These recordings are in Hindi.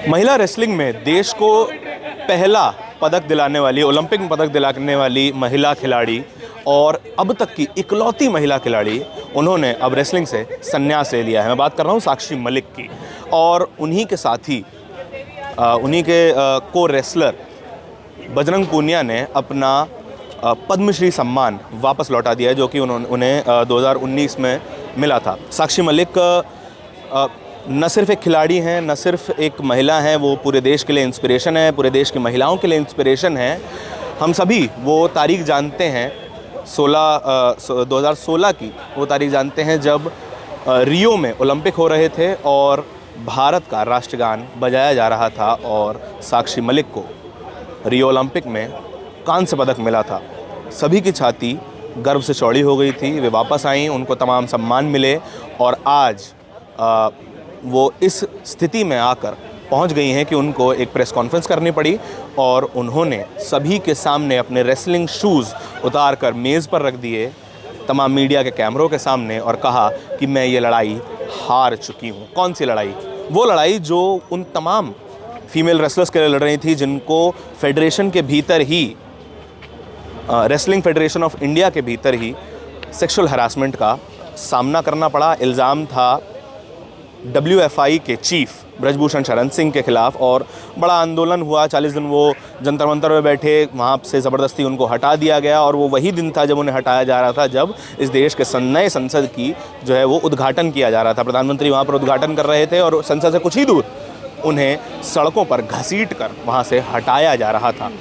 महिला रेसलिंग में देश को पहला पदक दिलाने वाली, ओलंपिक में पदक दिलाने वाली महिला खिलाड़ी और अब तक की इकलौती महिला खिलाड़ी, उन्होंने अब रेसलिंग से संन्यास ले लिया है। मैं बात कर रहा हूँ साक्षी मलिक की। और उन्हीं के साथी, उन्हीं के को रेसलर बजरंग पूनिया ने अपना पद्मश्री सम्मान वापस लौटा दिया है, जो कि उन्हें 2019 में मिला था। साक्षी मलिक न सिर्फ एक खिलाड़ी हैं, न सिर्फ एक महिला हैं, वो पूरे देश के लिए इंस्पिरेशन है, पूरे देश की महिलाओं के लिए इंस्पिरेशन है। हम सभी वो तारीख जानते हैं, 2016 की वो तारीख जानते हैं जब रियो में ओलंपिक हो रहे थे और भारत का राष्ट्रगान बजाया जा रहा था और साक्षी मलिक को रियो ओलंपिक में कांस्य पदक मिला था। सभी की छाती गर्व से चौड़ी हो गई थी। वे वापस आईं, उनको तमाम सम्मान मिले और आज वो इस स्थिति में आकर पहुंच गई हैं कि उनको एक प्रेस कॉन्फ्रेंस करनी पड़ी और उन्होंने सभी के सामने अपने रेसलिंग शूज़ उतार कर मेज़ पर रख दिए, तमाम मीडिया के कैमरों के सामने, और कहा कि मैं ये लड़ाई हार चुकी हूँ। कौन सी लड़ाई? वो लड़ाई जो उन तमाम फीमेल रेसलर्स के लिए लड़ रही थी, जिनको फेडरेशन के भीतर ही, रेसलिंग फेडरेशन ऑफ इंडिया के भीतर ही सेक्सुअल हरासमेंट का सामना करना पड़ा। इल्ज़ाम था WFI के चीफ ब्रजभूषण शरण सिंह के खिलाफ और बड़ा आंदोलन हुआ। 40 दिन वो जंतर मंतर में बैठे, वहाँ से ज़बरदस्ती उनको हटा दिया गया और वो वही दिन था जब उन्हें हटाया जा रहा था जब इस देश के नए संसद की जो है वो उद्घाटन किया जा रहा था। प्रधानमंत्री वहाँ पर उद्घाटन कर रहे थे और संसद से कुछ ही दूर उन्हें सड़कों पर घसीट कर वहाँ से हटाया जा रहा था।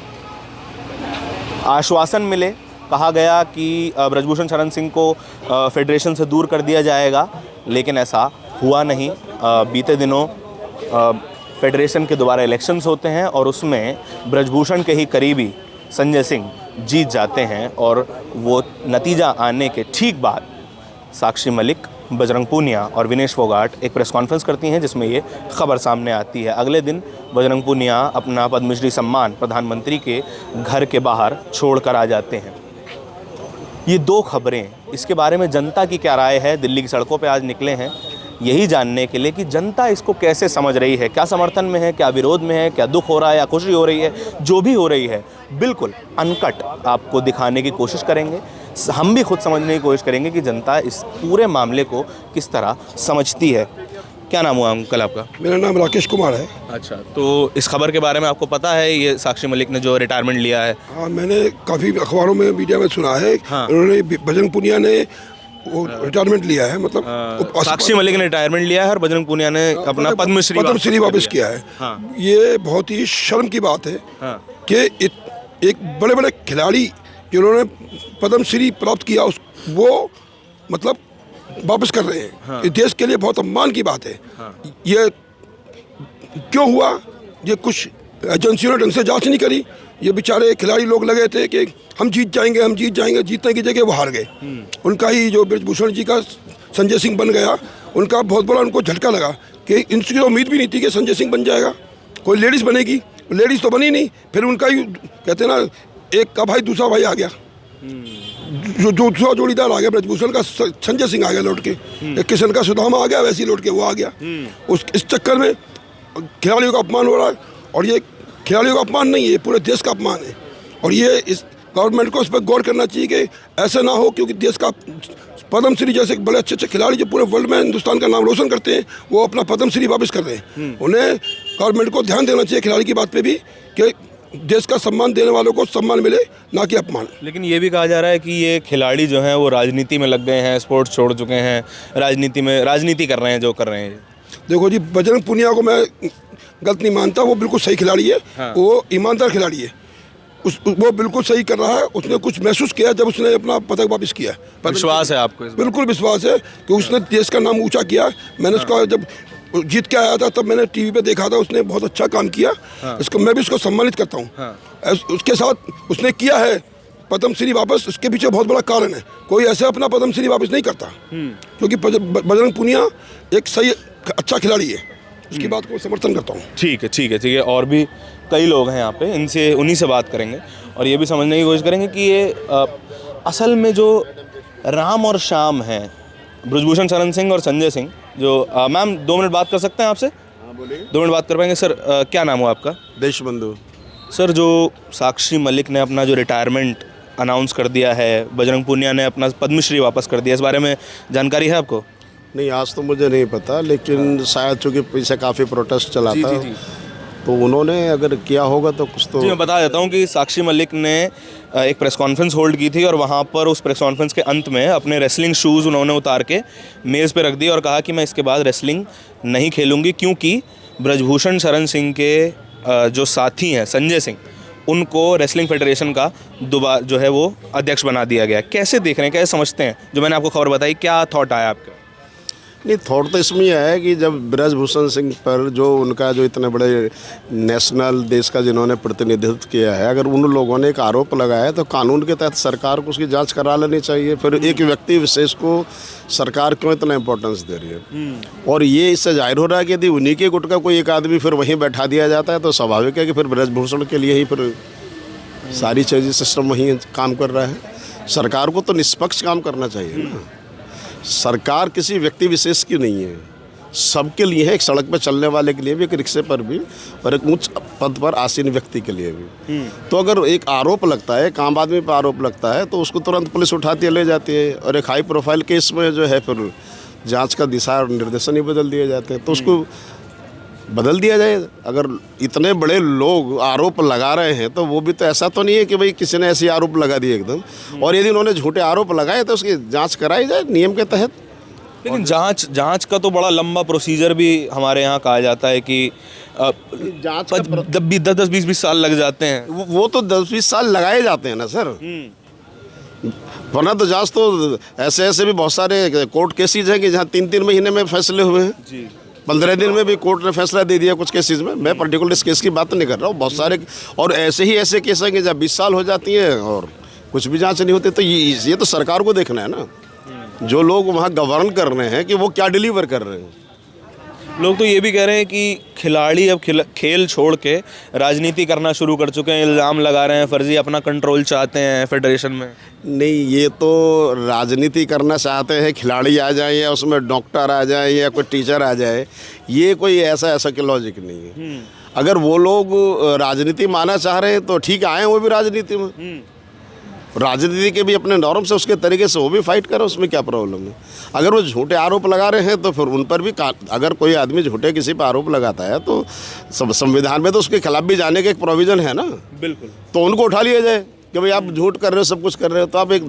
आश्वासन मिले, कहा गया कि ब्रजभूषण शरण सिंह को फेडरेशन से दूर कर दिया जाएगा, लेकिन ऐसा हुआ नहीं। बीते दिनों फेडरेशन के दोबारा इलेक्शंस होते हैं और उसमें ब्रजभूषण के ही करीबी संजय सिंह जीत जाते हैं और वो नतीजा आने के ठीक बाद साक्षी मलिक, बजरंग पूनिया और विनेश फोगाट एक प्रेस कॉन्फ्रेंस करती हैं जिसमें ये खबर सामने आती है। अगले दिन बजरंग पूनिया अपना पद्मश्री सम्मान प्रधानमंत्री के घर के बाहर छोड़ कर आ जाते हैं। ये दो खबरें, इसके बारे में जनता की क्या राय है? दिल्ली की सड़कों पे आज निकले हैं यही जानने के लिए कि जनता इसको कैसे समझ रही है, क्या समर्थन में है, क्या विरोध में है, क्या दुख हो रहा है या खुशी हो रही है। जो भी हो रही है बिल्कुल अनकट आपको दिखाने की कोशिश करेंगे। हम भी खुद समझने की कोशिश करेंगे कि जनता इस पूरे मामले को किस तरह समझती है। क्या नाम हुआ अंकल आपका? मेरा नाम राकेश कुमार है। अच्छा, तो इस खबर के बारे में आपको पता है, ये साक्षी मलिक ने जो रिटायरमेंट लिया है? हाँ, मैंने काफ़ी अखबारों में, मीडिया में सुना है। हाँ। उन्होंने, बजरंग पूनिया ने वो रिटायरमेंट लिया है, मतलब साक्षी मलिक ने रिटायरमेंट लिया है और बजरंग पूनिया ने अपना पद्मश्री वापस किया है। हाँ। ये बहुत ही शर्म की बात है। हाँ। कि एक बड़े बड़े खिलाड़ी जिन्होंने पद्मश्री प्राप्त किया वो मतलब वापस कर रहे हैं। हाँ। इस देश के लिए बहुत सम्मान की बात है। हाँ। ये क्यों हुआ? ये कुछ एजेंसियों ने ढंग से जांच नहीं करी। ये बेचारे खिलाड़ी लोग लगे थे कि हम जीत जाएंगे, हम जीत जाएंगे। जीतने की जगह वो हार गए। उनका ही जो ब्रजभूषण जी का संजय सिंह बन गया, उनका बहुत बड़ा उनको झटका लगा कि इनकी उम्मीद भी नहीं थी कि संजय सिंह बन जाएगा, कोई लेडीज़ बनेगी। लेडीज़ तो बनी नहीं। फिर उनका ही कहते ना, एक का भाई दूसरा भाई आ गया, जो दूसरा जोड़ीदार आ गया ब्रजभूषण का, संजय सिंह आ गया लौट के। एक किशन का सुदामा आ गया, वैसे ही लौट के वो आ गया। इस चक्कर में खिलाड़ियों का अपमान हो रहा है और ये खिलाड़ियों का अपमान नहीं है, ये पूरे देश का अपमान है। और ये इस गवर्नमेंट को इस पर गौर करना चाहिए कि ऐसा ना हो, क्योंकि देश का पद्मश्री जैसे बड़े अच्छे अच्छे खिलाड़ी जो पूरे वर्ल्ड में हिंदुस्तान का नाम रोशन करते हैं, वो अपना पद्मश्री वापस कर रहे हैं। उन्हें गवर्नमेंट को ध्यान देना चाहिए खिलाड़ी की बात पे भी कि देश का सम्मान देने वालों को सम्मान मिले, ना कि अपमान। लेकिन ये भी कहा जा रहा है कि ये खिलाड़ी जो हैं वो राजनीति में लग गए हैं, स्पोर्ट्स छोड़ चुके हैं, राजनीति कर रहे हैं जो कर रहे हैं। देखो जी, बजरंग पूनिया को मैं गलत नहीं मानता, वो बिल्कुल सही खिलाड़ी है। हाँ। वो ईमानदार खिलाड़ी है। वो बिल्कुल सही कर रहा है। उसने कुछ महसूस किया जब उसने अपना पदक वापस किया। विश्वास है आपको? बिल्कुल विश्वास है कि उसने देश का नाम ऊंचा किया। मैंने उसका जब जीत के आया था तब मैंने टीवी पे देखा था, उसने बहुत अच्छा काम किया। हाँ। इसको मैं भी उसको सम्मानित करता हूँ। हाँ। उसके साथ उसने किया है पद्मश्री वापस, उसके पीछे बहुत बड़ा कारण है। कोई ऐसे अपना पद्मश्री वापस नहीं करता, क्योंकि बजरंग पूनिया एक सही अच्छा खिलाड़ी है। उसकी बात को समर्थन करता हूँ। ठीक है, ठीक है, ठीक है। और भी कई लोग हैं यहाँ पे, इनसे उन्हीं से बात करेंगे और ये भी समझने की कोशिश करेंगे कि ये असल में जो राम और श्याम हैं, ब्रजभूषण शरण सिंह और संजय सिंह, जो मैम 2 मिनट बात कर सकते हैं आपसे? 2 मिनट बात कर पाएंगे सर? क्या नाम हुआ आपका? देशबंधु। सर, जो साक्षी मलिक ने अपना जो रिटायरमेंट अनाउंस कर दिया है, बजरंग पूनिया ने अपना पद्मश्री वापस कर दिया, इस बारे में जानकारी है आपको? नहीं, आज तो मुझे नहीं पता, लेकिन शायद चूँकि पीछे काफ़ी प्रोटेस्ट चला था, तो उन्होंने अगर किया होगा तो कुछ तो। जी, मैं बता देता हूँ कि साक्षी मलिक ने एक प्रेस कॉन्फ्रेंस होल्ड की थी और वहाँ पर उस प्रेस कॉन्फ्रेंस के अंत में अपने रेसलिंग शूज़ उन्होंने उतार के मेज़ पे रख दिए और कहा कि मैं इसके बाद रेसलिंग नहीं खेलूँगी, क्योंकि ब्रजभूषण शरण सिंह के जो साथी हैं संजय सिंह, उनको रेसलिंग फेडरेशन का दोबारा जो है वो अध्यक्ष बना दिया गया। कैसे देख रहे हैं, कैसे समझते हैं जो मैंने आपको खबर बताई? क्या थॉट आया आपका? नहीं, थॉट तो इसमें यह है कि जब ब्रजभूषण सिंह पर जो उनका जो इतने बड़े नेशनल देश का जिन्होंने प्रतिनिधित्व किया है, अगर उन लोगों ने एक आरोप लगाया है तो कानून के तहत सरकार को उसकी जांच करा लेनी चाहिए। फिर एक व्यक्ति विशेष को सरकार क्यों इतना इम्पोर्टेंस दे रही है? और ये इससे जाहिर हो रहा है कि यदि उन्हीं के गुट का कोई एक आदमी फिर वहीं बैठा दिया जाता है तो स्वाभाविक है कि फिर ब्रजभूषण के लिए ही फिर सारी चीज़ें सिस्टम वहीं काम कर रहा है। सरकार को तो निष्पक्ष काम करना चाहिए ना। सरकार किसी व्यक्ति विशेष की नहीं है, सबके लिए है, एक सड़क पर चलने वाले के लिए भी, एक रिक्शे पर भी, और एक उच्च पद पर आसीन व्यक्ति के लिए भी। तो अगर एक आरोप लगता है, एक आम आदमी पर आरोप लगता है, तो उसको तुरंत पुलिस उठाती है, ले जाती है, और एक हाई प्रोफाइल केस में जो है फिर जांच का दिशा और निर्देशन ही बदल दिए जाते हैं। तो उसको बदल दिया जाए। अगर इतने बड़े लोग आरोप लगा रहे हैं तो वो भी तो ऐसा तो नहीं है कि भाई किसी ने ऐसे आरोप लगा दिए एकदम, और यदि उन्होंने झूठे आरोप लगाए तो उसकी जांच कराई जाए नियम के तहत। लेकिन जांच का तो बड़ा लंबा प्रोसीजर भी हमारे यहाँ कहा जाता है कि जांच 10-20 साल लग जाते हैं। वो तो 10-20 साल लगाए जाते हैं ना सर, वरना तो जांच तो ऐसे भी बहुत सारे कोर्ट केसेज हैं कि जहाँ 3-3 महीने में फैसले हुए हैं जी। 15 दिन में भी कोर्ट ने फैसला दे दिया कुछ केसेस में। मैं पर्टिकुलर इस केस की बात नहीं कर रहा हूँ, बहुत सारे और ऐसे केस हैं कि जब 20 साल हो जाती हैं और कुछ भी जांच नहीं होती। तो ये तो सरकार को देखना है ना, जो लोग वहाँ गवर्न कर रहे हैं कि वो क्या डिलीवर कर रहे हैं। लोग तो ये भी कह रहे हैं कि खिलाड़ी अब खेल छोड़ के राजनीति करना शुरू कर चुके हैं, इल्ज़ाम लगा रहे हैं फर्जी अपना कंट्रोल चाहते हैं फेडरेशन में। नहीं, ये तो राजनीति करना चाहते हैं, खिलाड़ी आ जाए या उसमें डॉक्टर आ जाए या कोई टीचर आ जाए, ये कोई ऐसा कि लॉजिक नहीं है। अगर वो लोग राजनीति माना चाह रहे हैं तो ठीक है, आए वो भी राजनीति में, राजनीति के भी अपने नॉर्म से उसके तरीके से वो भी फाइट करें, उसमें क्या प्रॉब्लम है। अगर वो झूठे आरोप लगा रहे हैं तो फिर उन पर भी अगर कोई आदमी झूठे किसी पर आरोप लगाता है तो संविधान में तो उसके खिलाफ भी जाने का एक प्रोविज़न है ना। बिल्कुल, तो उनको उठा लिया जाए कि भाई आप झूठ कर रहे हो, सब कुछ कर रहे हो, तो आप एक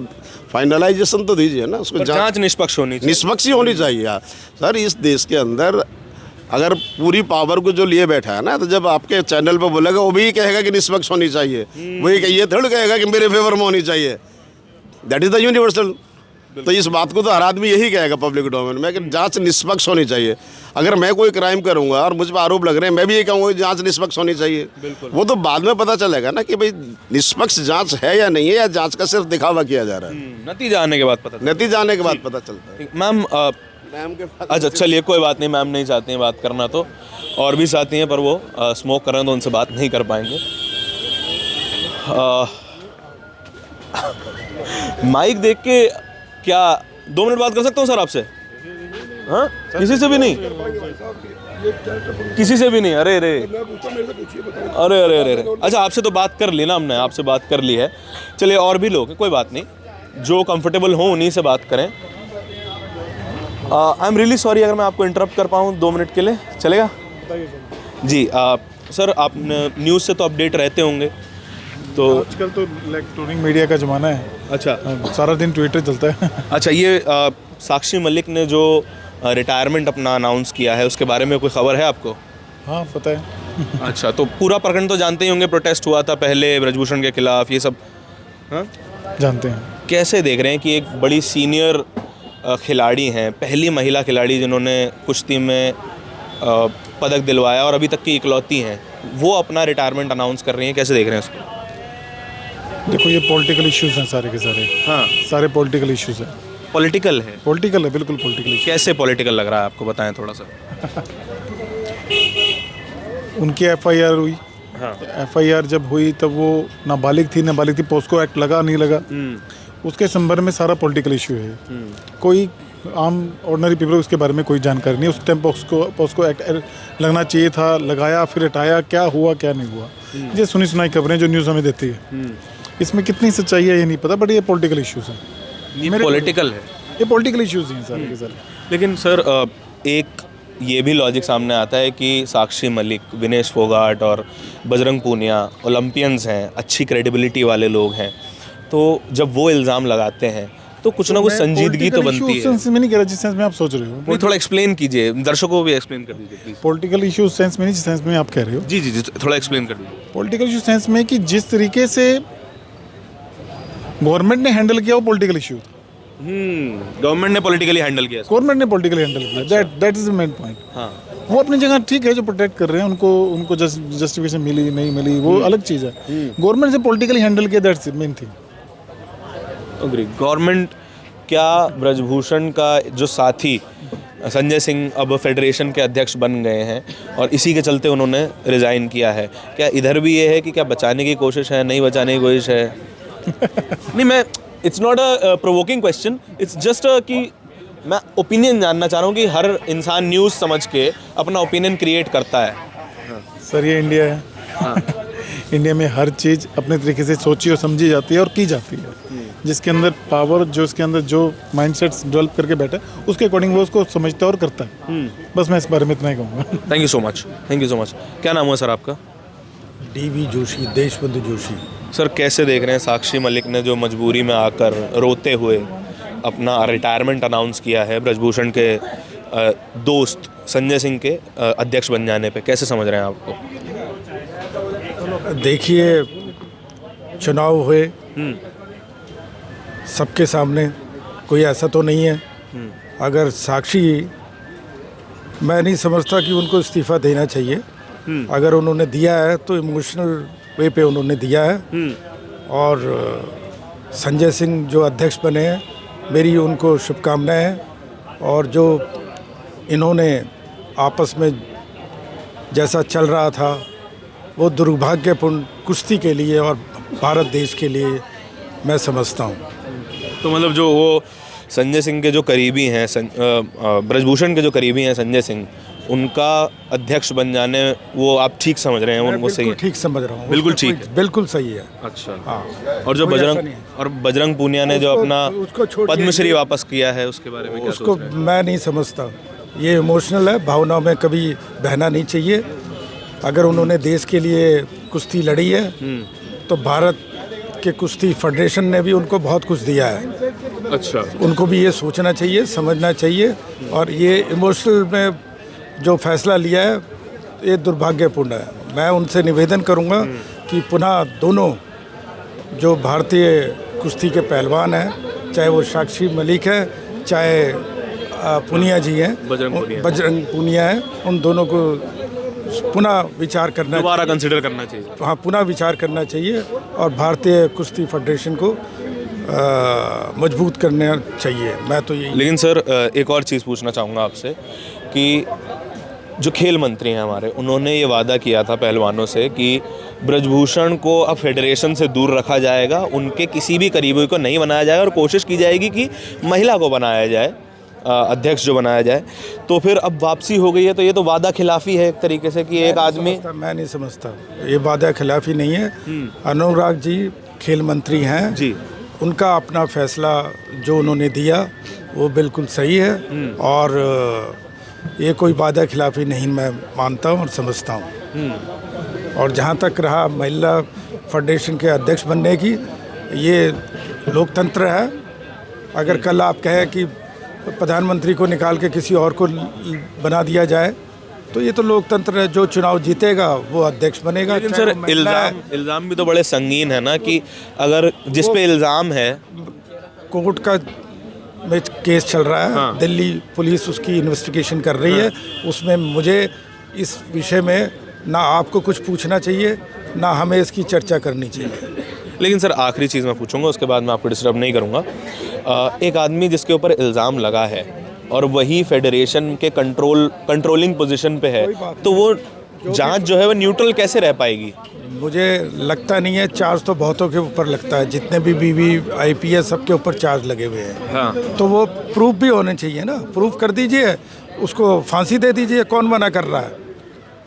फाइनलाइजेशन तो दीजिए ना उसको। जांच निष्पक्ष होनी चाहिए, निष्पक्ष ही होनी चाहिए यार। सर, इस देश के अंदर अगर पूरी पावर को जो लिए बैठा है ना, तो जब आपके चैनल पर बोलेगा वो भी कहेगा कि निष्पक्ष होनी चाहिए, वही ये थोड़ा कहेगा कि मेरे फेवर में होनी चाहिए। That is the universal. तो इस बात को तो हर आदमी यही कहेगा पब्लिक डोमेन में कि जांच निष्पक्ष होनी चाहिए। अगर मैं कोई क्राइम करूंगा और मुझ पर आरोप लग रहे हैं, मैं भी ये कहूँगा कि जांच निष्पक्ष होनी चाहिए। वो तो बाद में पता चलेगा ना कि भाई निष्पक्ष जांच है या नहीं है, या जांच का सिर्फ दिखावा किया जा रहा है। नतीजा आने के बाद पता चलता है। मैम अच्छा, चलिए कोई बात नहीं, मैम नहीं चाहती हैं बात करना, तो और भी साथी हैं पर वो स्मोक कर रहे हैं तो उनसे बात नहीं कर पाएंगे। माइक देख के क्या 2 मिनट बात कर सकता हूँ सर आपसे? हाँ, किसी से भी नहीं, किसी से भी नहीं। अरे अरे अरे अरे अरे अरे अच्छा, आपसे तो बात कर ली ना हमने, आपसे बात कर ली है। चलिए, और भी लोग हैं, कोई बात नहीं, जो कंफर्टेबल हो उन्हीं से बात करें। आई एम रियली सॉरी अगर मैं आपको इंटरप्ट कर पाऊँ 2 मिनट के लिए, चलेगा? जी सर, आप न्यूज़ से तो अपडेट रहते होंगे, तो आजकल तो इलेक्ट्रॉनिक मीडिया का ज़माना है। अच्छा, सारा दिन ट्विटर चलता है। अच्छा, ये साक्षी मलिक ने जो रिटायरमेंट अपना अनाउंस किया है, उसके बारे में कोई खबर है आपको? हाँ, पता है। अच्छा, तो पूरा प्रकरण तो जानते ही होंगे, प्रोटेस्ट हुआ था पहले ब्रजभूषण के खिलाफ, ये सब हाँ जानते हैं। कैसे देख रहे हैं कि एक बड़ी सीनियर खिलाड़ी हैं, पहली महिला खिलाड़ी जिन्होंने कुश्ती में पदक दिलवाया और अभी तक की इकलौती हैं, वो अपना रिटायरमेंट अनाउंस कर रही हैं, कैसे देख रहे हैं उसको? देखो, ये पॉलिटिकल इश्यूज हैं सारे के सारे। हाँ, सारे पॉलिटिकल इश्यूज हैं। पॉलिटिकल है? पॉलिटिकल है, बिल्कुल पॉलिटिकल। कैसे पॉलिटिकल लग रहा है आपको, बताएं थोड़ा सा। उनकी FIR हुई। हाँ। FIR जब हुई तब वो नाबालिग थी, पोस्को एक्ट लगा नहीं लगा, उसके संदर्भ में सारा पॉलिटिकल इशू है। कोई आम ऑर्डिनरी पीपल को उसके बारे में कोई जानकारी नहीं। उस टाइम पॉस्को एक्ट लगना चाहिए था, लगाया, फिर हटाया, क्या हुआ क्या नहीं हुआ, ये सुनी सुनाई खबरें जो न्यूज़ हमें देती है। इसमें कितनी सच्चाई है ये नहीं पता, बट ये पॉलिटिकल इश्यूज़ हैं। ये पॉलिटिकल है, ये पॉलिटिकल इश्यूज़ हैं सारे के सारे। लेकिन सर एक ये भी लॉजिक सामने आता है कि साक्षी मलिक, विनेश फोगाट और बजरंग पूनिया ओलंपियंस हैं, अच्छी क्रेडिबिलिटी वाले लोग हैं, तो जब वो इल्ज़ाम लगाते हैं तो कुछ ना कुछ संजीदगी तो बनती है। सेंस में नहीं कह रहा जिस सेंस में आप सोच रहे हो। नहीं, थोड़ा एक्सप्लेन कीजिए, दर्शकों को भी एक्सप्लेन कर दीजिए प्लीज। पॉलिटिकल इशू सेंस में नहीं जिस सेंस में आप कह रहे हो। जी जी जी, थोड़ा एक्सप्लेन कर दीजिए। पॉलिटिकल इशू सेंस में कि जिस तरीके से गवर्नमेंट ने हैंडल किया वो पॉलिटिकल इशू था। गवर्नमेंट ने पॉलिटिकली हैंडल किया। गवर्नमेंट ने पॉलिटिकली हैंडल किया, that is the main point. हाँ, वो अपनी जगह ठीक है, जो प्रोटेक्ट कर रहे हैं उनको जस्टिफिकेशन मिली नहीं मिली वो अलग चीज़ है। गवर्नमेंट से पॉलिटिकली हैंडल किया, that's the main thing. Agree. Government क्या ब्रजभूषण का जो साथी संजय सिंह अब फेडरेशन के अध्यक्ष बन गए हैं और इसी के चलते उन्होंने रिज़ाइन किया है, क्या इधर भी ये है कि क्या बचाने की कोशिश है, नहीं बचाने की कोशिश है? नहीं, मैं it's not a provoking question, it's just कि मैं ओपिनियन जानना चाह रहा हूँ कि हर इंसान न्यूज़ समझ के अपना ओपिनियन क्रिएट करता है। सर ये इंडिया है। हाँ। इंडिया में हर चीज़ अपने तरीके से सोची और समझी जाती है और की जाती है। जिसके अंदर पावर, जो इसके अंदर जो माइंडसेट्स डेवलप करके बैठा है उसके अकॉर्डिंग वो उसको समझता है और करता है। बस मैं इस बारे में इतना ही कहूँगा। Thank you so much, thank you so much. क्या नाम हुआ सर आपका? DV जोशी, देशबंधु जोशी। सर कैसे देख रहे हैं साक्षी मलिक ने जो मजबूरी में आकर रोते हुए अपना रिटायरमेंट अनाउंस किया है ब्रजभूषण के दोस्त संजय सिंह के अध्यक्ष बन जाने पे, कैसे समझ रहे हैं आपको? देखिए, चुनाव हुए सबके सामने, कोई ऐसा तो नहीं है। अगर साक्षी, मैं नहीं समझता कि उनको इस्तीफ़ा देना चाहिए। अगर उन्होंने दिया है तो इमोशनल वे पे उन्होंने दिया है। और संजय सिंह जो अध्यक्ष बने हैं, मेरी उनको शुभकामनाएं हैं। और जो इन्होंने आपस में जैसा चल रहा था वो दुर्भाग्यपूर्ण कुश्ती के लिए और भारत देश के लिए मैं समझता हूँ। तो मतलब जो वो संजय सिंह के जो करीबी हैं, ब्रजभूषण के जो करीबी हैं संजय सिंह, उनका अध्यक्ष बन जाने वो आप ठीक समझ रहे हैं? उनको सही है? ठीक समझ रहा हूँ, बिल्कुल ठीक है, बिल्कुल सही है। अच्छा। हाँ। और जो कोई ऐसा नहीं है। बजरंग पूनिया ने जो अपना उसको छोड़िए। पद्मश्री वापस किया है, उसके बारे में क्या उसको सोच रहे हैं? मैं नहीं समझता, ये इमोशनल है, भावनाओं में कभी बहना नहीं चाहिए। अगर उन्होंने देश के लिए कुश्ती लड़ी है तो भारत के कुश्ती फेडरेशन ने भी उनको बहुत कुछ दिया है। अच्छा। उनको भी ये सोचना चाहिए, समझना चाहिए। और ये इमोशनल में जो फैसला लिया है ये दुर्भाग्यपूर्ण है। मैं उनसे निवेदन करूंगा कि पुनः दोनों जो भारतीय कुश्ती के पहलवान हैं, चाहे वो साक्षी मलिक है, चाहे पूनिया जी हैं, बजरंग पूनिया है, उन दोनों को पुनः विचार करना, दोबारा कंसिडर करना चाहिए। हाँ, पुनः विचार करना चाहिए और भारतीय कुश्ती फेडरेशन को मजबूत करना चाहिए। मैं तो यही। लेकिन सर एक और चीज़ पूछना चाहूँगा आपसे कि जो खेल मंत्री हैं हमारे, उन्होंने ये वादा किया था पहलवानों से कि ब्रजभूषण को अब फेडरेशन से दूर रखा जाएगा, उनके किसी भी करीबी को नहीं बनाया जाएगा और कोशिश की जाएगी कि महिला को बनाया जाए, अध्यक्ष जो बनाया जाए। तो फिर अब वापसी हो गई है, तो ये तो वादा खिलाफी है एक तरीके से कि एक आदमी। मैं नहीं समझता, ये वादा खिलाफी नहीं है। अनुराग जी खेल मंत्री हैं जी, उनका अपना फैसला जो उन्होंने दिया वो बिल्कुल सही है। और ये कोई वादा खिलाफी नहीं मैं मानता हूँ और समझता हूँ। और जहाँ तक रहा महिला फेडरेशन के अध्यक्ष बनने की, ये लोकतंत्र है। अगर कल आप कहें कि प्रधानमंत्री को निकाल के किसी और को बना दिया जाए तो ये तो लोकतंत्र है, जो चुनाव जीतेगा वो अध्यक्ष बनेगा। लेकिन सर इल्ज़ाम भी तो बड़े संगीन है ना, कि अगर जिस पे इल्ज़ाम है, कोर्ट का में केस चल रहा है। हाँ। दिल्ली पुलिस उसकी इन्वेस्टिगेशन कर रही है। उसमें मुझे इस विषय में ना आपको कुछ पूछना चाहिए, ना हमें इसकी चर्चा करनी चाहिए। लेकिन सर आखिरी चीज़ मैं पूछूंगा, उसके बाद मैं आपको डिस्टर्ब नहीं करूंगा। एक आदमी जिसके ऊपर इल्ज़ाम लगा है और वही फेडरेशन के कंट्रोलिंग पोजीशन पे है, तो वो जांच जो है वो न्यूट्रल कैसे रह पाएगी? मुझे लगता नहीं है, चार्ज तो बहुतों के ऊपर लगता है, जितने भी VVIP सबके ऊपर चार्ज लगे हुए हैं। हाँ। तो वो प्रूफ भी होने चाहिए ना, प्रूफ कर दीजिए, उसको फांसी दे दीजिए, कौन मना कर रहा है?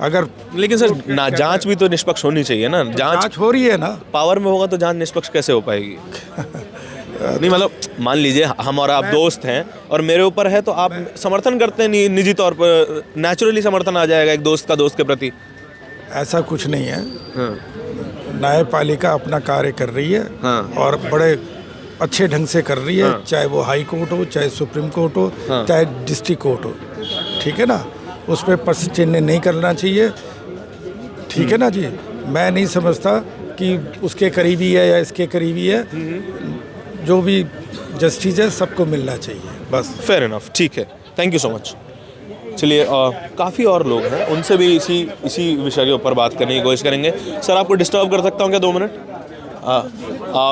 अगर लेकिन सर ना जांच भी तो निष्पक्ष होनी चाहिए ना, जांच हो रही है ना। पावर में होगा तो जांच निष्पक्ष कैसे हो पाएगी? नहीं मतलब मान लीजिए हम और आप दोस्त हैं और मेरे ऊपर है तो आप समर्थन करते हैं निजी तौर पर, नेचुरली समर्थन आ जाएगा एक दोस्त का दोस्त के प्रति। ऐसा कुछ नहीं है। हाँ। न्यायपालिका अपना कार्य कर रही है। हाँ। और बड़े अच्छे ढंग से कर रही है। हाँ। चाहे वो हाई कोर्ट हो, चाहे सुप्रीम कोर्ट हो, हाँ। चाहे डिस्ट्रिक्ट कोर्ट हो, ठीक है ना, उस पर प्रश्न चिन्ह नहीं करना चाहिए, ठीक है ना जी। मैं नहीं समझता कि उसके करीबी है या इसके करीबी है, जो भी जस्टिस है सबको मिलना चाहिए बस। फेयर इनफ, ठीक है, थैंक यू सो मच। चलिए काफ़ी और लोग हैं, उनसे भी इसी विषय के ऊपर बात करने की कोशिश करेंगे। सर आपको डिस्टर्ब कर सकता हूँ क्या 2 मिनट?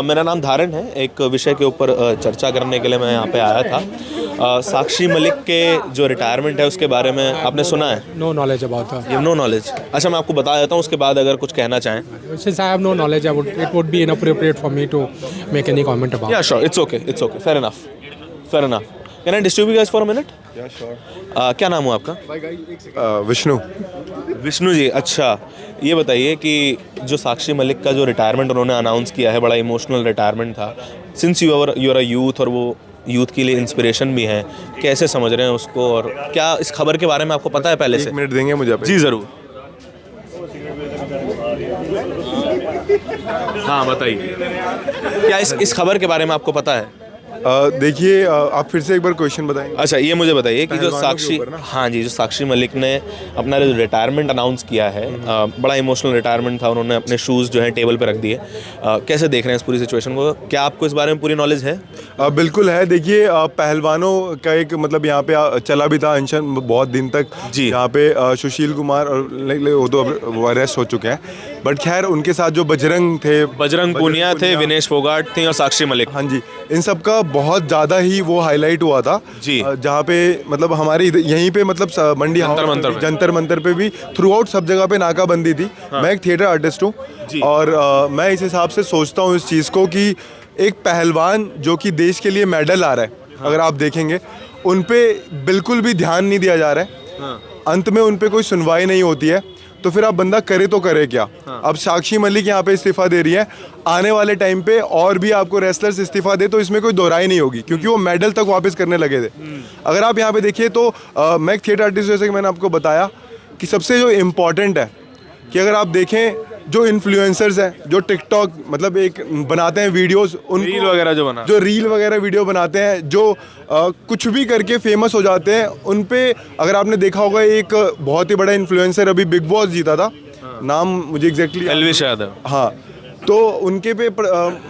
मेरा नाम धारण है, एक विषय के ऊपर चर्चा करने के लिए मैं यहाँ पे आया था। साक्षी मलिक के जो रिटायरमेंट है उसके बारे में आपने सुना है? No knowledge about that. You know knowledge? अच्छा मैं आपको बता देता हूँ, उसके बाद अगर कुछ कहना चाहें। Since I have no knowledge, it would be inappropriate for me to make any comment about. या sure, it's okay, fair enough, fair enough. Can I disturb you guys for a minute? या श्योर। क्या नाम हुआ आपका? विष्णु। विष्णु जी, अच्छा ये बताइए कि जो साक्षी मलिक का जो रिटायरमेंट उन्होंने अनाउंस किया है, बड़ा इमोशनल रिटायरमेंट था, since you are a youth और वो यूथ के लिए इंस्पिरेशन भी हैं, कैसे समझ रहे हैं उसको और क्या इस खबर के बारे में आपको पता है पहले से? 1 मिनट देंगे मुझे? जी ज़रूर। हाँ बताइए, क्या इस खबर के बारे में आपको पता है? देखिए आप फिर से एक बार क्वेश्चन बताएंगे? अच्छा ये मुझे बताइए कि जो पहलवानों के साक्षी, ऊपर ना? हाँ जी, जो साक्षी मलिक ने अपना जो रिटायरमेंट अनाउंस किया है, बड़ा इमोशनल रिटायरमेंट था, उन्होंने अपने शूज़ जो हैं टेबल पे रख दिए। कैसे देख रहे हैं इस पूरी सिचुएशन को? क्या आपको इस बारे में पूरी नॉलेज है? बिल्कुल है। देखिए पहलवानों का एक मतलब यहाँ पे चला भी था अनशन बहुत दिन तक जी। यहाँ पे सुशील कुमार और वो तो अब अरेस्ट हो चुके हैं, बट खैर उनके साथ जो बजरंग पूनिया थे, विनेश फोगाट थे और साक्षी मलिक। हाँ जी, इन सब का बहुत ज़्यादा ही वो हाईलाइट हुआ था जी। जहाँ पे मतलब हमारे यहीं पे मतलब मंडी जंतर मंतर पे भी थ्रू आउट सब जगह पे नाकाबंदी थी। मैं एक थिएटर आर्टिस्ट हूँ और मैं इस हिसाब से सोचता हूँ इस चीज़ को कि एक पहलवान जो कि देश के लिए मेडल ला रहा है, अगर आप देखेंगे उन पे बिल्कुल भी ध्यान नहीं दिया जा रहा है। अंत में उन पे कोई सुनवाई नहीं होती है, तो फिर आप बंदा करे तो करे क्या? अब साक्षी मलिक यहाँ पे इस्तीफा दे रही है, आने वाले टाइम पे और भी आपको रेसलर्स इस्तीफा दे तो इसमें कोई दोहराई नहीं होगी, क्योंकि वो मेडल तक वापस करने लगे थे। अगर आप यहाँ पे देखिए तो मैं एक थिएटर आर्टिस्ट, जैसे कि मैंने आपको बताया कि सबसे जो इम्पॉर्टेंट है कि अगर आप देखें जो इन्फ्लुएंसर्स हैं, जो टिकटॉक मतलब एक बनाते हैं वीडियोस, उन रील वगैरह जो रील वगैरह वीडियो बनाते हैं, जो कुछ भी करके फेमस हो जाते हैं, उन पे अगर आपने देखा होगा एक बहुत ही बड़ा इन्फ्लुएंसर अभी बिग बॉस जीता था, नाम मुझे एग्जैक्टली एल्विश यादव। हाँ, तो उनके पे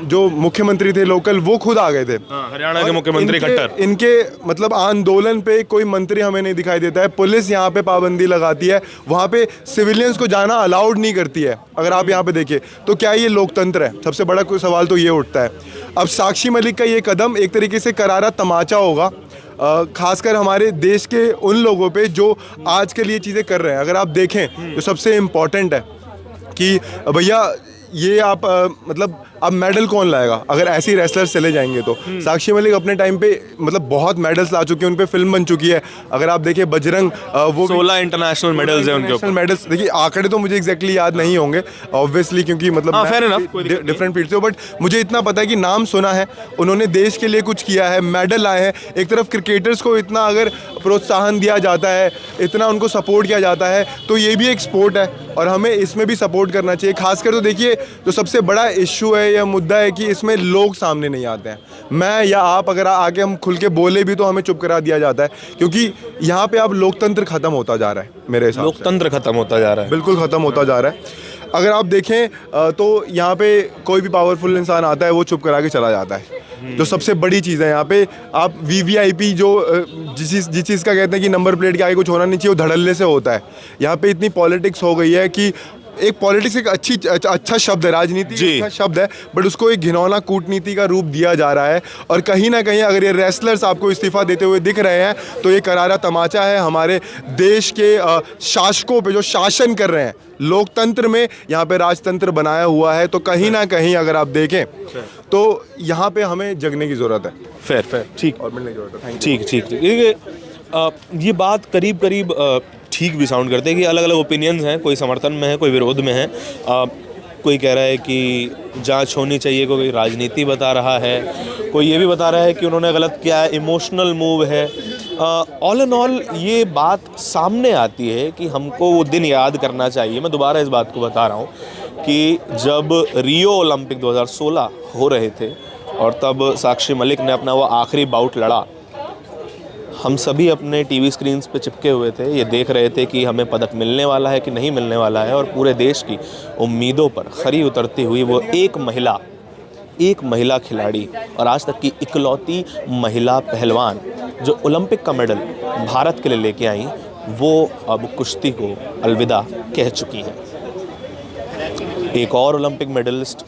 जो मुख्यमंत्री थे लोकल वो खुद आ गए थे। हरियाणा के मुख्यमंत्री खट्टर। इनके मतलब आंदोलन पे कोई मंत्री हमें नहीं दिखाई देता है। पुलिस यहाँ पे पाबंदी लगाती है, वहाँ पे सिविलियंस को जाना अलाउड नहीं करती है। अगर आप यहाँ पे देखें तो क्या ये लोकतंत्र है? सबसे बड़ा कोई सवाल तो ये उठता है। अब साक्षी मलिक का ये कदम एक तरीके से करारा तमाचा होगा, खासकर हमारे देश के उन लोगों पे जो आज के लिए चीज़ें कर रहे हैं। अगर आप देखें तो सबसे इम्पॉर्टेंट है कि भैया ये आप मतलब अब मेडल कौन लाएगा अगर ऐसे रेसलर्स चले जाएंगे तो? साक्षी मलिक अपने टाइम पे मतलब बहुत मेडल्स ला चुके हैं, उन पे फिल्म बन चुकी है। अगर आप देखिए बजरंग, वो 16 इंटरनेशनल मेडल्स हैं उनके ऊपर। मेडल्स देखिए, आंकड़े तो मुझे एग्जैक्टली याद नहीं होंगे ऑब्वियसली, क्योंकि मतलब डिफरेंट फील्ड से, बट मुझे इतना पता है कि नाम सुना है, उन्होंने देश के लिए कुछ किया है, मेडल लाए हैं। एक तरफ क्रिकेटर्स को इतना अगर प्रोत्साहन दिया जाता है, इतना उनको सपोर्ट किया जाता है, तो ये भी एक स्पोर्ट है और हमें इसमें भी सपोर्ट करना चाहिए। खासकर तो देखिए जो सबसे बड़ा इशू है या मुद्दा है कि इसमें लोग सामने नहीं आते हैं। मैं या आप अगर आके हम खुल के बोले भी तो हमें चुप करा दिया जाता है, क्योंकि यहाँ पे अब लोकतंत्र खत्म होता जा रहा है मेरे हिसाब से। लोकतंत्र खत्म होता जा रहा है, बिल्कुल खत्म होता जा रहा है। अगर आप देखें तो यहाँ पे कोई भी पावरफुल इंसान आता है वो चुप करा के चला जाता है, जो सबसे बड़ी चीज़ है। यहाँ पे आप VVIP जो जिस चीज़ का कहते हैं कि नंबर प्लेट के आगे कुछ होना नहीं चाहिए, वो धड़ल्ले से होता है। यहाँ पे इतनी पॉलिटिक्स हो गई है कि एक पॉलिटिक्स एक अच्छा शब्द है, राजनीति जी। एक अच्छा शब्द है, बट उसको एक घिनौना कूटनीति का रूप दिया जा रहा है। और कहीं ना कहीं अगर ये रेसलर्स आपको इस्तीफा देते हुए दिख रहे हैं तो ये करारा तमाचा है हमारे देश के शासकों पे जो शासन कर रहे हैं। लोकतंत्र में यहाँ पे राजतंत्र बनाया हुआ है, तो कहीं ना कहीं अगर आप देखें तो यहाँ पे हमें जगने की ज़रूरत है। फेयर ठीक और मिलने की ज़रूरत है। ठीक ठीक ठीक ये बात करीब करीब ठीक भी साउंड करते हैं कि अलग अलग ओपिनियंस हैं, कोई समर्थन में है, कोई विरोध में है। कोई कह रहा है कि जांच होनी चाहिए, कोई राजनीति बता रहा है, कोई ये भी बता रहा है कि उन्होंने गलत किया है, इमोशनल मूव है। ऑल एंड ऑल ये बात सामने आती है कि हमको वो दिन याद करना चाहिए। मैं दोबारा इस बात को बता रहा हूँ कि जब रियो ओलंपिक 2016 हो रहे थे और तब साक्षी मलिक ने अपना वो आखिरी बाउट लड़ा, हम सभी अपने टीवी स्क्रीन्स पे चिपके हुए थे, ये देख रहे थे कि हमें पदक मिलने वाला है कि नहीं मिलने वाला है। और पूरे देश की उम्मीदों पर खरी उतरती हुई वो एक महिला खिलाड़ी और आज तक की इकलौती महिला पहलवान जो ओलंपिक का मेडल भारत के लिए लेके आई, वो अब कुश्ती को अलविदा कह चुकी हैं। एक और ओलंपिक मेडलिस्ट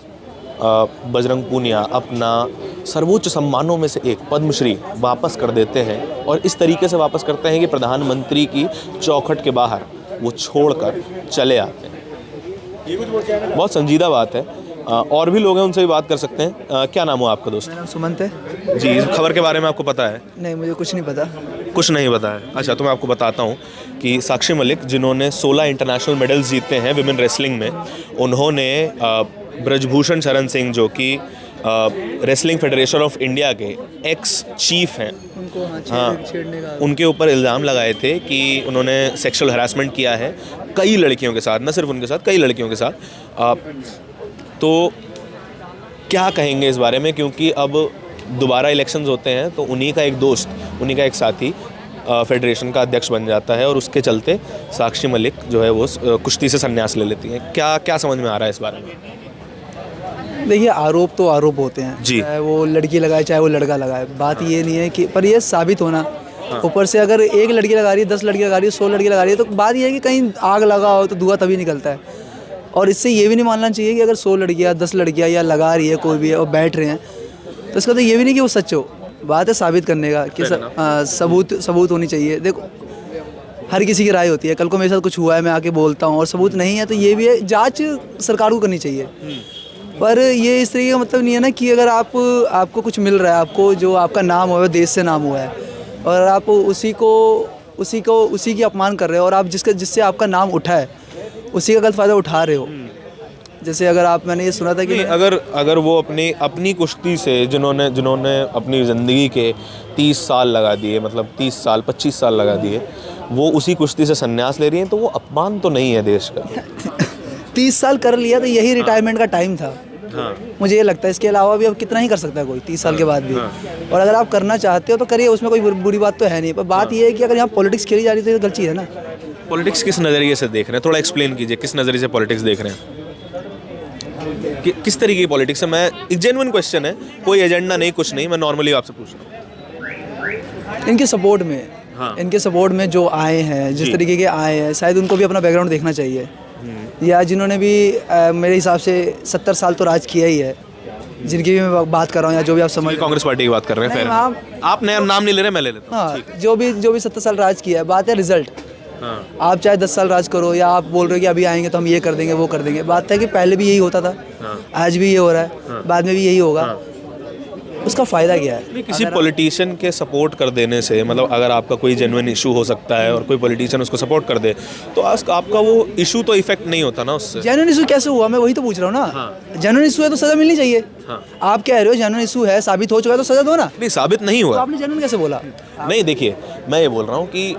बजरंग पूनिया अपना सर्वोच्च सम्मानों में से एक पद्मश्री वापस कर देते हैं और इस तरीके से वापस करते हैं कि प्रधानमंत्री की चौखट के बाहर वो छोड़कर चले आते हैं। बहुत संजीदा बात है। और भी लोग हैं, उनसे भी बात कर सकते हैं। क्या नाम हुआ आपका दोस्त? मेरा नाम सुमंत है। जी, इस खबर के बारे में आपको पता है? नहीं, मुझे कुछ नहीं पता। कुछ नहीं पता है? अच्छा, तो मैं आपको बताता हूँ कि साक्षी मलिक जिन्होंने 16 इंटरनेशनल मेडल्स जीते हैं विमेन रेसलिंग में, उन्होंने ब्रजभूषण शरण सिंह जो कि रेसलिंग फेडरेशन ऑफ इंडिया के एक्स चीफ हैं, छेड़ने उनके ऊपर इल्ज़ाम लगाए थे कि उन्होंने सेक्सुअल हरासमेंट किया है कई लड़कियों के साथ, न सिर्फ उनके साथ, कई लड़कियों के साथ। तो क्या कहेंगे इस बारे में, क्योंकि अब दोबारा इलेक्शंस होते हैं तो उन्हीं का एक दोस्त, उन्हीं का एक साथी फेडरेशन का अध्यक्ष बन जाता है और उसके चलते साक्षी मलिक जो है वो कुश्ती से संन्यास ले लेती हैं। क्या समझ में आ रहा है इस बारे में? देखिए, आरोप तो आरोप होते हैं जी। चाहे वो लड़की लगाए चाहे वो लड़का लगाए, बात ये नहीं है कि, पर ये साबित होना, ऊपर से अगर एक लड़की लगा रही है, 10 लड़की लगा रही है, 100 लड़की लगा रही है, तो बात ये है कि कहीं आग लगा हो तो धुआं तभी निकलता है। और इससे ये भी नहीं मानना चाहिए कि अगर 100 लड़कियाँ 10 लड़कियाँ या लगा रही है कोई भी और बैठ रहे हैं तो इसका तो ये भी नहीं कि वो सच हो। बात है साबित करने का कि सबूत होनी चाहिए। देखो, हर किसी की राय होती है, कल को मेरे साथ कुछ हुआ है, मैं आके बोलता हूँ और सबूत नहीं है तो ये भी है, जांच सरकार को करनी चाहिए। पर ये इस तरीके का मतलब नहीं है ना कि अगर आपको कुछ मिल रहा है, आपको जो आपका नाम हुआ है, देश से नाम हुआ है, और आप उसी की अपमान कर रहे हो और आप जिससे आपका नाम उठा है उसी का गलत फ़ायदा उठा रहे हो। जैसे अगर मैंने ये सुना था कि अगर वो अपनी कुश्ती से जिन्होंने अपनी ज़िंदगी के 30 साल लगा दिए, मतलब 30 साल 25 साल लगा दिए, वो उसी कुश्ती से संन्यास ले रही हैं, तो वो अपमान तो नहीं है देश का? 30 साल कर लिया तो यही रिटायरमेंट का टाइम था। मुझे ये लगता है, इसके अलावा भी अब कितना ही कर सकता है कोई 30 साल के बाद भी। और अगर आप करना चाहते हो तो करिए, उसमें कोई बुरी बात तो है नहीं। पर बात ये है कि अगर यहाँ पॉलिटिक्स खेली जा रही है तो ये गलत चीज़ है ना। पॉलिटिक्स किस नज़रिए से देख रहे हैं? थोड़ा एक्सप्लेन कीजिए, किस नज़रिए से पॉलिटिक्स देख रहे हैं? किस तरीके की पॉलिटिक्स है? मैं एक जेन्युइन क्वेश्चन है, कोई एजेंडा नहीं, कुछ नहीं, मैं नॉर्मली आपसे पूछ रहा हूँ। इनके सपोर्ट में इनके सपोर्ट में जो आए हैं, जिस तरीके के आए हैं, शायद उनको भी अपना बैकग्राउंड देखना चाहिए। या जिन्होंने भी मेरे हिसाब से 70 साल तो राज किया ही है, जिनकी भी मैं बात कर रहा हूँ, या जो भी आप समझ, कांग्रेस पार्टी की बात कर रहे हैं। आप नाम नहीं ले रहे, मैं ले लेता हूँ। हाँ, जो भी 70 साल राज किया है, बात है रिजल्ट। आप चाहे 10 साल राज करो, या आप बोल रहे हो कि अभी आएंगे तो हम ये कर देंगे वो कर देंगे, बात है कि पहले भी यही होता था, आज भी ये हो रहा है, बाद में भी यही होगा। उसका फ़ायदा क्या है? किसी पॉलिटिशियन के सपोर्ट कर देने से, मतलब अगर आपका कोई जेन्युइन इशू हो सकता है और कोई पॉलिटिशियन उसको सपोर्ट कर दे तो आपका वो इशू तो इफेक्ट नहीं होता ना उससे। जेन्युइन इशू कैसे हुआ, मैं वही तो पूछ रहा हूँ ना। जेन्युइन इशू है तो सज़ा मिलनी चाहिए। आप कह रहे हो जेन्युइन इशू है, साबित हो चुका है तो सज़ा दो ना। नहीं, साबित नहीं हुआ। तो आपने जेन्युइन कैसे बोला? नहीं, देखिए, मैं ये बोल रहा हूँ कि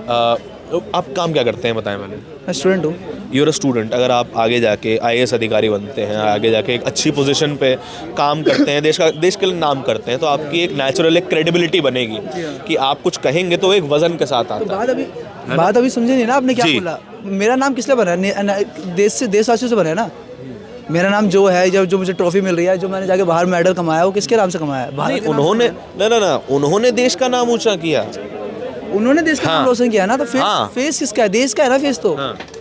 आप काम क्या करते हैं, बताएं पहले। मैं स्टूडेंट हूँ। You're a student. अगर आप आगे जाके IAS अधिकारी बनते हैं, आगे जाके एक अच्छी पोजीशन पे काम करते हैं, देश के लिए नाम करते हैं, तो आपकी एक नेचुरल एक क्रेडिबिलिटी बनेगी कि आप कुछ कहेंगे तो एक वजन के साथ आता है। बात अभी समझे नहीं ना आपने, क्या बोला? मेरा नाम किस लिए बना है? देशवासियों से बना है ना। मेरा नाम जो है, जो मुझे ट्रॉफी मिल रही है, जो मैंने जाके बाहर मेडल कमाया, वो किसके नाम से कमाया है? उन्होंने देश का नाम ऊंचा किया, उन्होंने देश का नाम रोशन किया ना। तो फेस किसका है? देश का है ना फेस तो।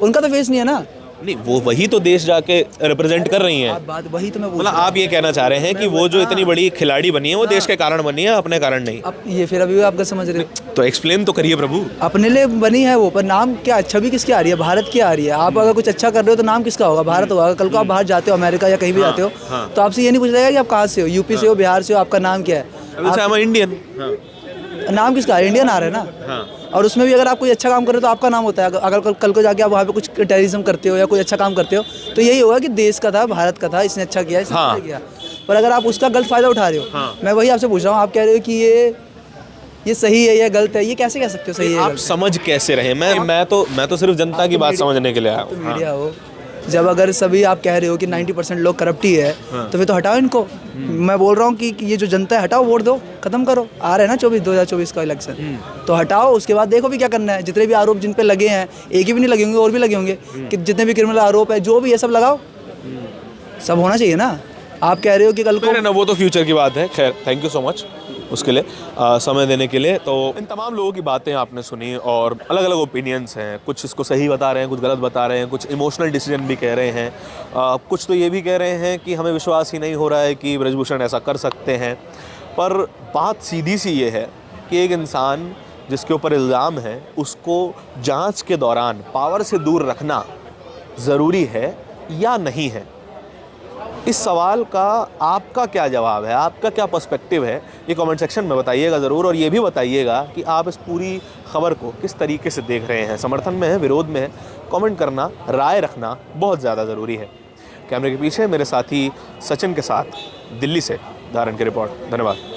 उनका तो फेस नहीं है ना। नहीं, वो वही तो देश जाके रिप्रेजेंट कर रही हैं। आप बात वही तो मैं बोल मतलब रहा हूँ। आप ये कहना चाह रहे हैं कि वो जो इतनी बड़ी खिलाड़ी बनी है वो देश के कारण बनी है, अपने कारण नहीं। अब ये फिर अभी आप समझ रहे हो, तो एक्सप्लेन तो करिए प्रभु। अपने लिए बनी है वो, पर नाम क्या, छवि किसकी आ रही है, भारत की आ रही है। आप अगर कुछ अच्छा कर रहे हो तो नाम किसका होगा, भारत होगा। कल को आप बाहर जाते हो, अमेरिका या कहीं भी जाते हो, तो आपसे ये नहीं पूछा जाएगा कि आप कहाँ से हो, यूपी से हो, बिहार से हो, आपका नाम क्या है, इंडियन, नाम किसका है, इंडियन आ रहा है ना। और उसमें भी अगर आप कोई अच्छा काम कर रहे हो तो आपका नाम होता है। अगर कल को जाके आप वहाँ पे कुछ टेररिज्म करते हो या कोई अच्छा काम करते हो तो यही होगा कि देश का था, भारत का था, इसने अच्छा किया, इसने अच्छा किया। पर अगर आप उसका गलत फायदा उठा रहे हो, मैं वही आपसे पूछ रहा हूँ, आप कह रहे हो कि ये सही है या गलत है, ये कैसे कह सकते हो सही है आप समझ कैसे रहे? मैं तो सिर्फ जनता की बात समझने के लिए आया हूँ। मीडिया हो, जब अगर सभी आप कह रहे हो कि 90% लोग करप्ट ही है, तो फिर तो हटाओ इनको। मैं बोल रहा हूँ कि ये जो जनता है, हटाओ, वोट दो, खत्म करो। आ रहे हैं ना 2024 का इलेक्शन, तो हटाओ। उसके बाद देखो भी क्या करना है। जितने भी आरोप जिन पे लगे हैं, एक ही भी नहीं लगे होंगे, और भी लगे होंगे, कि जितने भी क्रिमिनल आरोप है, जो भी ये सब लगाओ, सब होना चाहिए ना। आप कह रहे हो कि कल को ना, वो तो फ्यूचर की बात है। खैर, थैंक यू सो मच उसके लिए, समय देने के लिए। तो इन तमाम लोगों की बातें आपने सुनी और अलग अलग ओपिनियंस हैं। कुछ इसको सही बता रहे हैं, कुछ गलत बता रहे हैं, कुछ इमोशनल डिसीजन भी कह रहे हैं, कुछ तो ये भी कह रहे हैं कि हमें विश्वास ही नहीं हो रहा है कि ब्रजभूषण ऐसा कर सकते हैं। पर बात सीधी सी ये है कि एक इंसान जिसके ऊपर इल्ज़ाम है, उसको जांच के दौरान पावर से दूर रखना ज़रूरी है या नहीं है? इस सवाल का आपका क्या जवाब है, आपका क्या पर्सपेक्टिव है, ये कमेंट सेक्शन में बताइएगा ज़रूर। और ये भी बताइएगा कि आप इस पूरी खबर को किस तरीके से देख रहे हैं, समर्थन में है, विरोध में है। कमेंट करना, राय रखना बहुत ज़्यादा ज़रूरी है। कैमरे के पीछे मेरे साथी सचिन के साथ दिल्ली से धारण की रिपोर्ट। धन्यवाद।